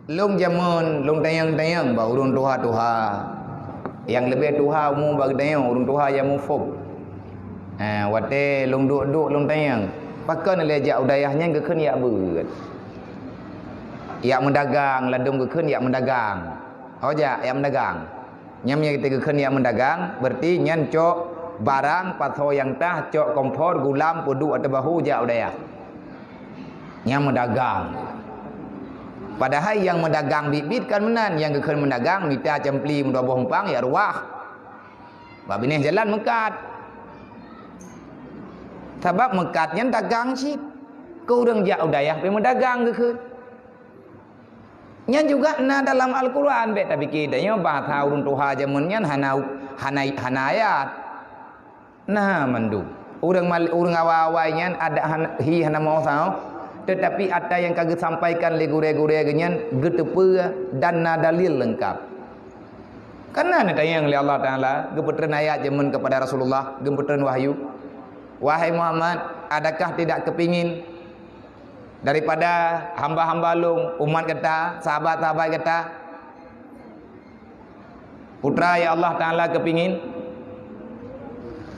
Long jamun, long tayang-tayang ba urun tuha-tuha. Yang lebih tuha umum bagi tayang, urun tuha yang mufub. Wate long duk-duk long tayang. Pakan lejak udayahnya ke kun yak beut. Yak mendagang, ladung ke kun yak mendagang. Hoja yak mendagang. Nyamnya kita ke kun yak mendagang, berarti nyan cok barang patho yang tah cok kompor gulam pudu atau bahu jak udayah. Nyam mendagang. Padahal yang mendagang bibit kan menan, yang kekan mendagang mita cempli mudah bohong ya ruah. Babineh jalan mekat. Sebab mekatnya dagang sih. Kau urang jak udayah pe mendagang kekan. Nya juga na dalam Al-Qur'an be tapi kidanya bahasa urun tuha jamunnya hanayat. Nah mandu. Urang awal-awalnya ada hi hana mau sao. Tetapi ada yang kagak sampaikan legure-gure genyan getepe dan dalil lengkap. Karena ada yang Allah Taala gempeteran ayat jaman kepada Rasulullah, gempeteran wahyu. Wahai Muhammad, adakah tidak kepingin daripada hamba-hamba lung, umat kita, sahabat-sahabat kita, putra ya Allah Taala kepingin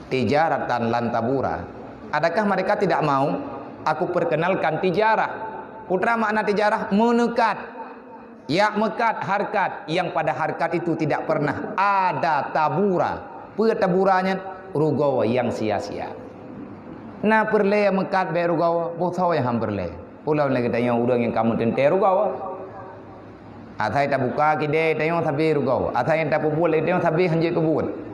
tijaratan lan tabura. Adakah mereka tidak mau aku perkenalkan tijarah. Putra makna tijarah menekat. Ya mekat harkat yang pada harkat itu tidak pernah ada tabura. Taburanya rugawa yang sia-sia. Na perle mekat be rugawa, botho yang hamberle. Pulau lagi tanya urang yang kamu tente rugawa. Athai tak buka kide tanya tapi rugawa. Athai yang tak buat lagi tanya tapi hanje kebut.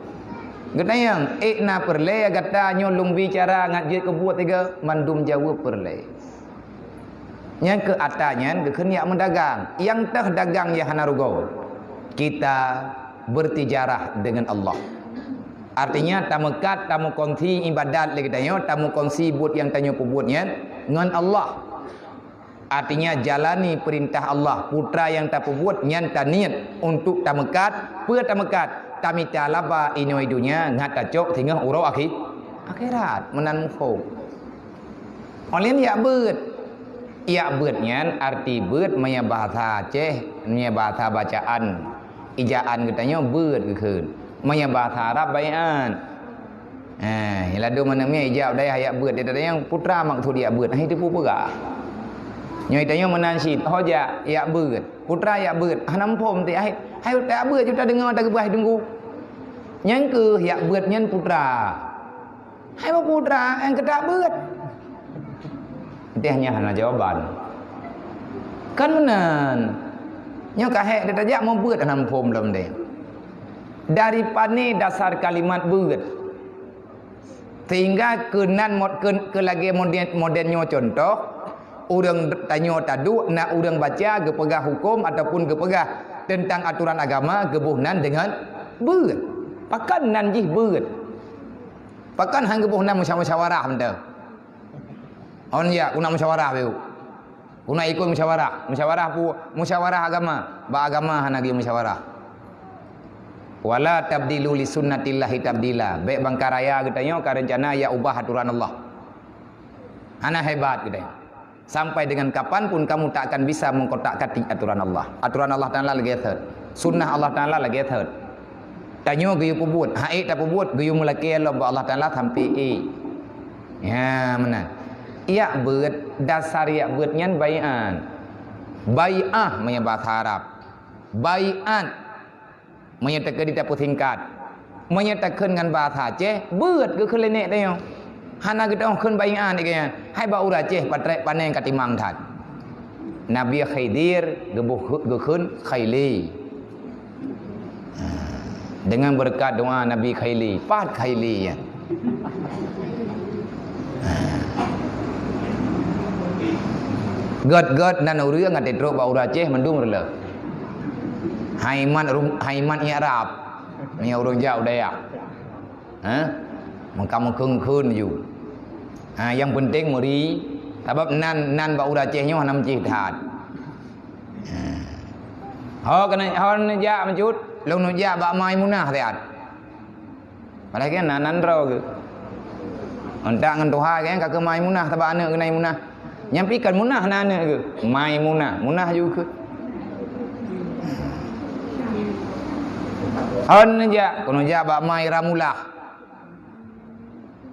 Getayang na perle gata nyolong bicara ngajit kebuat tiga mandum jawab perle. Yang ke atanya ke kenyak mendagang. Yang teh dagang ya hana rugau. Kita bertijarah dengan Allah. Artinya tamu kat tamu konsi ibadat lagi tanya tamu konsi buat yang tanya pebutnya dengan Allah. Artinya jalani perintah Allah. Putra yang tak buat nyan niat untuk tamu kat tamu kat kami talaba ino idunya ngat acok tinggal urau akhirat menan mufo. Oleh ya beut. Ya beutnya arti beut maya bahasa Aceh, maya bahasa bacaan. Ijaan katanya beut keun. Maya bahasa Arab bayan. Ladu mana maya ijab daya ya beut dia yang putra maksud dia beut. Itu pupega. Nyoi tanya menansid hoja ya beut. Putra ya beut. Hanam pom ti ai. Hai tak beut kita dengar tak gebah tunggu. Yang ke ya beut nyen putra. Hai putra yang kedak beut. Dia hanya hana jawaban. Kan menan. Nya kahek dia tajak mau beut hanam pom dalam dia. Daripada dasar kalimat beut. Sehingga kenan ke lagi modernnya contoh urang tanya tadu nak urang baca gepegah hukum ataupun gepegah tentang aturan agama gebuhnan dengan beut. Pakan nan jih beut. Pakan hang gebuhnan musyawarah benda. On ya kuna musyawarah beu. Kuna ikut musyawarah agama, ba agama hanagi musyawarah. Wala tabdilu li sunnatillahi tabdila. Baik bangkaraya katanya ka rencana ya ubah aturan Allah. Ana hebat katanya. Sampai dengan kapanpun kamu tak akan bisa mengkotak-katik aturan Allah. Aturan Allah Ta'ala lagi third. Sunnah Allah Ta'ala lagi third. Tanya gayu pebut. Haik tak pebut. Gayu mulaki Allah Ta'ala sampai ya mana. Ia beut. Dasar ia beutnya bayan. Bay'ah punya bahasa Arab. Bay'an. Menyatakan di tapu tingkat. Menyatakan dengan bahasa Aceh. Beut ke kelenek tanya. Hana kita kun bayan ikanya. Hai ba ura Aceh patre paneng katimang that. Nabi Khidir gebuh gekun Khaili. Dengan berkat doa Nabi Khaili, pat Khaili ya. God nan urang ngate tro ba ura Aceh mendung rele. Haiman Arab. Ni urang jauh daya. Kamu kun you. Yang penting muri sebab nan ba ura Acehnya hanam cih that. Kena ja mencut long nu ja ba mai munah teat. Padahal kan nan ro ke. Ontak ngan Tuhan kan ka ke mai munah taba anak kenai munah. Nyampikan munah nana ke. Mai munah juga. Han aja kono ja bak mai ramulah.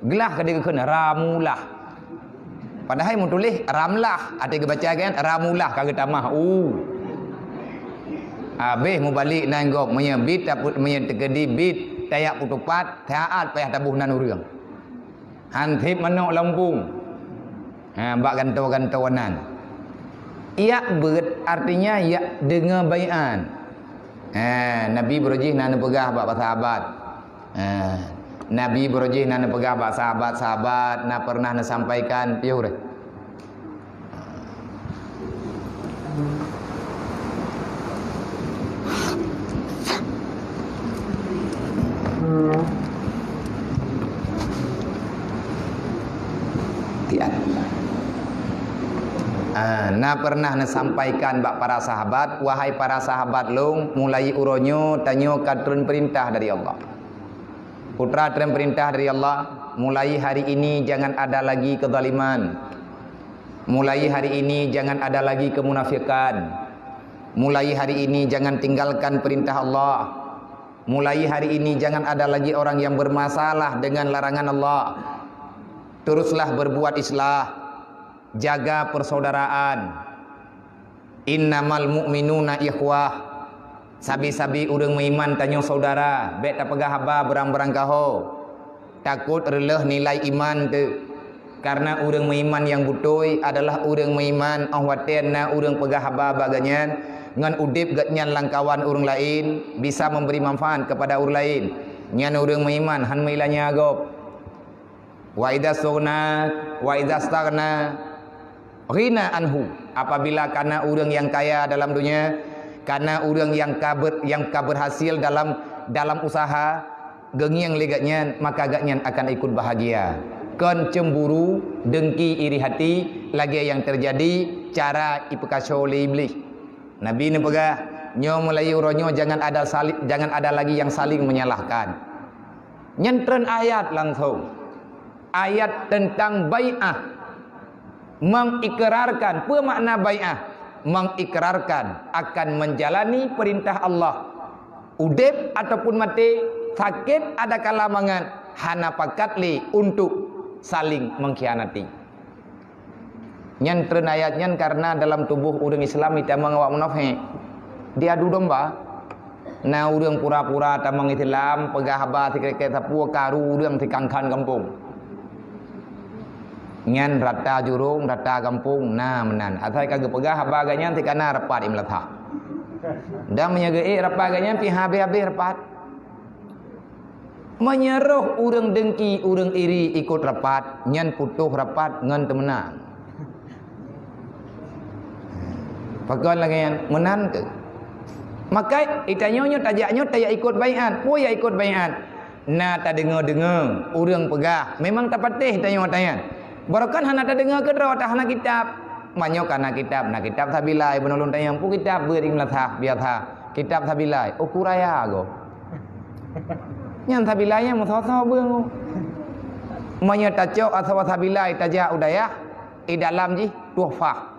Gelah ke dia kena ramulah. Padahal mun tulis ramlah, ada ke baca kan ramulah kagak tamah. Habis mu balik nanggok menyebit taput menyetegedi bit tayak putupat taat payah tabuhnan urang. Hantip manok lampung. Bak gantau-gantauanan. Ia ber artinya ia dengar baian. Nabi berujih nana pegah bak sahabat. Nabi berujih nana pegah bak sahabat-sahabat na pernah na sampaikan piu dah. Na pernah na sampaikan bak para sahabat, wahai para sahabat long, mulai uronyo tanyo katun perintah dari Allah. Putra terima perintah dari Allah, mulai hari ini jangan ada lagi kezaliman. Mulai hari ini jangan ada lagi kemunafikan. Mulai hari ini jangan tinggalkan perintah Allah. Mulai hari ini jangan ada lagi orang yang bermasalah dengan larangan Allah. Teruslah berbuat islah. Jaga persaudaraan. Innamal mu'minuna ikhwah. Sabi-sabi urang meiman tanyo saudara, bet tak pegah haba berang-berang kaho. Takut releh nilai iman tu. Karena urang meiman yang betul adalah urang meiman ahwatenna urang pegah haba baganyan ngan udip gatnyan langkawan urang lain bisa memberi manfaat kepada urang lain. Nyan urang meiman han meilanya agop. Wa idza sughna wa idza staghna ghina anhu. Apabila karena orang yang kaya dalam dunia, karena orang yang berhasil dalam usaha, gengiang legatnya, maka agaknya akan ikut bahagia. Kan cemburu, dengki, iri hati, lagi yang terjadi cara ipekasyo oleh iblis. Nabi ni pegah, nyo mulai uronyo jangan ada lagi yang saling menyalahkan. Nyentren ayat langsung. Ayat tentang bai'ah. Mengikrarkan, apa makna bai'ah? Mengikrarkan akan menjalani perintah Allah. Udip ataupun mati, sakit ada kalamangan, hana pakatli untuk saling mengkhianati. Nyentren ayatnya karena dalam tubuh orang Islam kita mengawak munafik. Dia adu domba. Nah orang pura-pura tamang Islam, pegah haba tikret tapua karu orang tikangkan kampung. Ngan rata jurung, rata kampung, nah menan. Atai kagak pegah haba ganyan tikana rapat imlatha. Dan menyagai rapat ganyan pi habis-habis rapat. Menyeruh urang dengki, urang iri ikut rapat, nyan putuh rapat ngan temenang. Pakai lagi yang menan ke. Maka itanyonyo tajaknyo tayak ikut baian, puya ikut baian. Nah tak dengar urang pegah. Memang tak patih tanyo tayan. Barokan hana tak dengar ke draw tak hana kitab. Manyo kana kitab, na kitab sabilai benulun tayang pu kitab beuring latha biatha. Kitab sabilai ukuraya go. Nyan sabilainya musoso beung. Manyo taco atau sabilai tajak udayah di dalam ji tuhfah.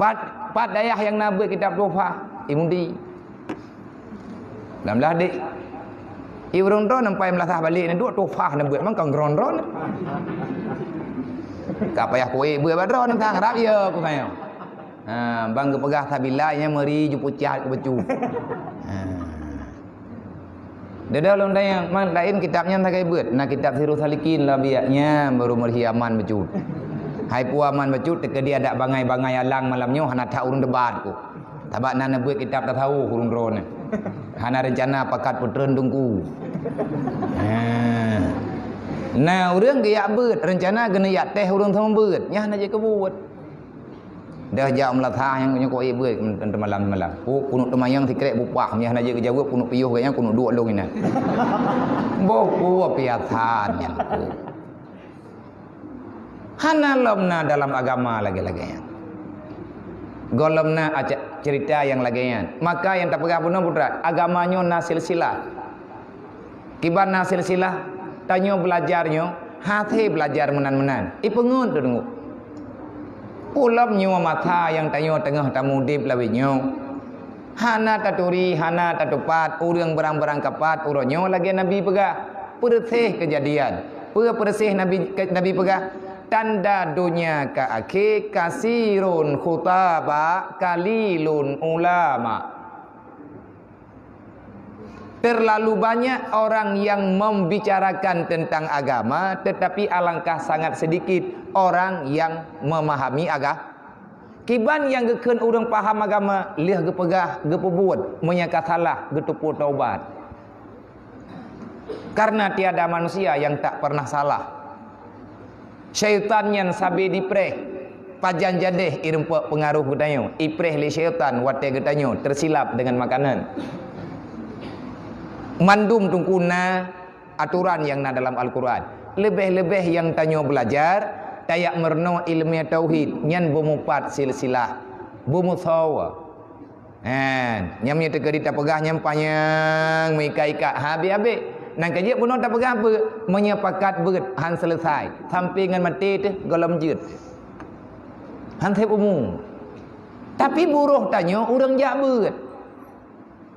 Pat dayah yang nabe kitab tuhfah imundi. Lamlah dik. Iurung ron sampai melasah balik ni duk tuhfah nak buat mangkang ron-ron. Ka payah kowe buat badron tang harap ya aku tanya. Bang kepegah sabilainya meri juput cat ke becu. Dedah lon tayang man lain kitabnya tak kai buat. Nah kitab Sirus Salikin lah biaknya baru merhi aman becut. Hai puaman becut teka dia ada bangai-bangai alang malamnya hana tak urung debat ku. Tabak nana buat kitab tak tahu urung ron. Hana rencana pakat putren dungku. Nah, urang geyak beut, rencana kena yak teh urang sama beut. Nyah na je kebuat. Dah jak melatha yang kau beut malam-malam. Kunuk temayang tikrek bupah, nyah na je kejawab kunuk piyuh gayang kunuk dua long ina. Boku piatan yang ku. Hana lomna dalam agama lagi-lagi. Golomna cerita yang lagian. Maka yang tak pegah pun putra, agamanya nasil silah. Kibar nasil silah, tanyo belajarnya, hati belajar menan-menan. Ipengun tu dengu. Pulam nyo mata yang tanyo tengah tamu dip lawinyo. Hana taturi, hana tatupat, urang berang-berang kapat, uronyo lagi Nabi pegah. Persih kejadian. Persih Nabi pegah. Tanda dunia ka akhir kasirun khutaba kalilun ulama. Terlalu banyak orang yang membicarakan tentang agama, tetapi alangkah sangat sedikit orang yang memahami agama. Kiban yang geken orang paham agama, liah gepegah, gepebuat, menyangka salah, getupu taubat. Karena tiada manusia yang tak pernah salah. Syaitan yang sabi dipreh, pajan jadeh irempak pengaruh getanyo, ipreh li syaitan wate getanyo, tersilap dengan makanan. Mandum tungkuna aturan yang na dalam Al-Quran. Lebih-lebih yang tanyo belajar, tayak merno ilmu tauhid, nyan bumupat silsilah, bumuthawa. Nyamnya tegeri tak pegah nyampanyang, mika-ika, habis-habis. Nang kajik pun tak pegah apa, menyepakat berat, han selesai. Sampai dengan mati tu, golam jut. Han thep umum. Tapi buruh tanyo, orang jak berat.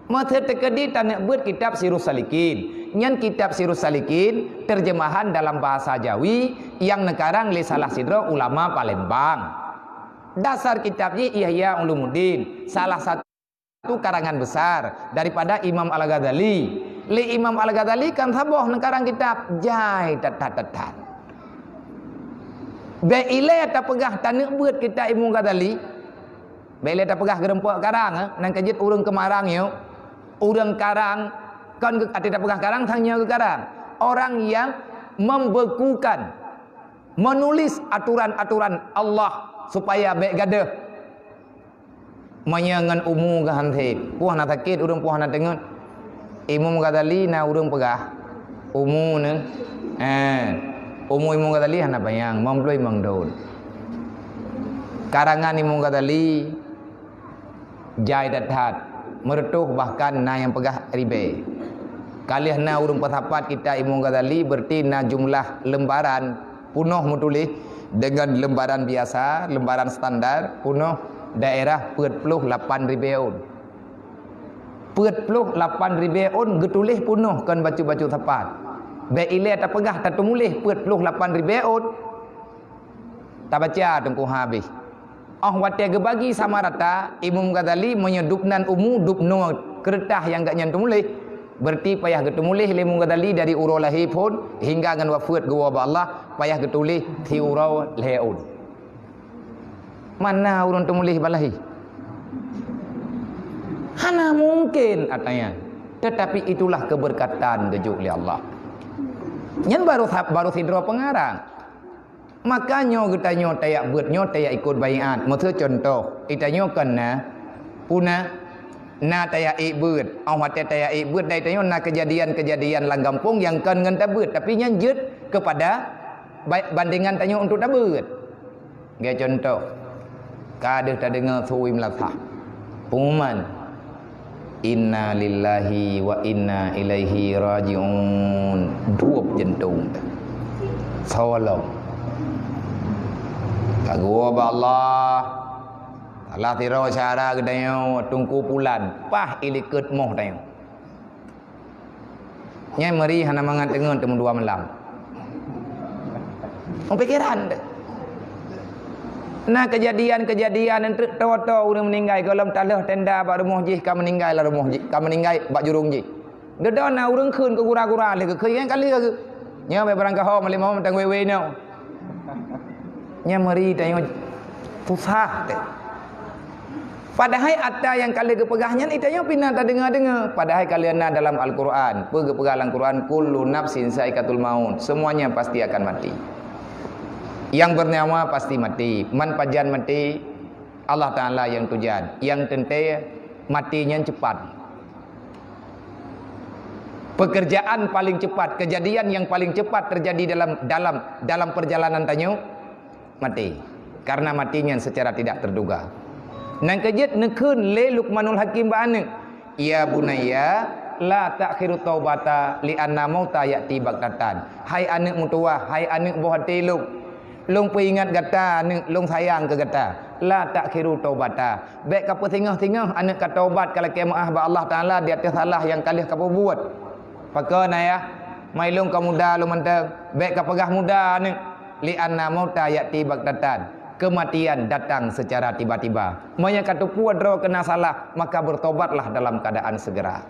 Masa terkedi tanak buat kitab Sirus Salikin. Nyan kitab Sirus Salikin terjemahan dalam bahasa Jawi yang nekarang le salah sidro ulama Palembang. Dasar kitabnya Ihya Ulumuddin, salah satu karangan besar daripada Imam Al-Ghazali. Le Imam Al-Ghazali kan saboh nekarang kitab jai tat. Be ile ta pegah tanak buat kitab Imam Ghazali. Be ile ta pegah gerempok karang nang kejit urang kemarang yo. Orang karang kan tidak pegang karang hanya ke karang. Orang yang membekukan, menulis aturan-aturan Allah supaya baik gadah. Menyangan umu ke hantip. Puah nak sakit, orang puah nak dengar. Imam Ghazali na orang pegah. Umu ni. Umu Imam Ghazali hana bayang. Memploi mengdaun. Karangan Imam Ghazali jai dathat. Meretuh bahkan na yang pegah ribe. Kalih na urung pathapat kita Imam Ghazali berarti na jumlah lembaran punuh mutulih dengan lembaran biasa, lembaran standar punuh daerah 48 ribeun. 48 ribeun getulih punuh kan bacu-bacu tepat. Be ile tak pegah tak tumulih 48 ribeun. Tak baca tengku habis. Wate gebagi sama rata Imam Ghazali menyedupnan umu dupno kertas yang gak nyantum mulih. Berarti payah getumulih Imam Ghazali dari urau lahir pun hingga ngan wafat gua Allah payah getulih ti urau leun. Mana urang tumulih balahi? Hana mungkin atanya. Tetapi itulah keberkatan gejuk li Allah. Nyan baru sidro pengarang. Makanya getanyo tayak buatnyo tayak ikut baiat. Maksud contoh, itanyo kena puna na tayak ikut. Awate tayak ikut dai tanyo na kejadian-kejadian lang kampung yang kan ngan tabut tapi nyanjut kepada bandingan tanyo untuk tabut. Gaya contoh. Kadeh tak dengar suwi melasah. Pengumuman inna lillahi wa inna ilaihi raji'un. Duap jentung. Sawalong. Gua ba Allah Allah tiro cara gedayo tungku pulan pah ilikut moh dayo nyai meri hana mangan tengen temu 2 malam pikiran nah kejadian entre toto urang meninggal kalau talah tenda ba rumah jih ka meninggal la rumah jih ka meninggal ba jurung jih gedona urang keun ke gura-gura le ke yang kali ke nya be barang ka ho mali mau tang wewe no nyamari tayo susah teh. Padahal ada yang kali kepegahnya itayo pina tak dengar-dengar. Padahal kalian dalam Al-Quran, pegalang Quran kullu nafsin saikatul maut. Semuanya pasti akan mati. Yang bernyawa pasti mati. Man pajan mati Allah Taala yang tujan. Yang tentu matinya cepat. Pekerjaan paling cepat, kejadian yang paling cepat terjadi dalam perjalanan tanyo mati. Karena matinya secara tidak terduga. Nang kejit nekun le Luqmanul Hakim ba'ane. Ya bunayya la ta'khiru taubata li anna mauta ya'ti baghtatan. Hai anak mutua, hai anak buah hati lung. Lung peringat gata, lung sayang ke gata. la takhiru taubata. Baik kapu tengah-tengah anak ka taubat kalau ke maaf ba Allah Taala di atas salah yang kali kapu buat. Pakana ya, mailung ka muda lu mentang, baik ka pegah muda ni li anna mauta yati baghtatan. Kematian datang secara tiba-tiba. Maya kata puadro kena salah, maka bertobatlah dalam keadaan segera.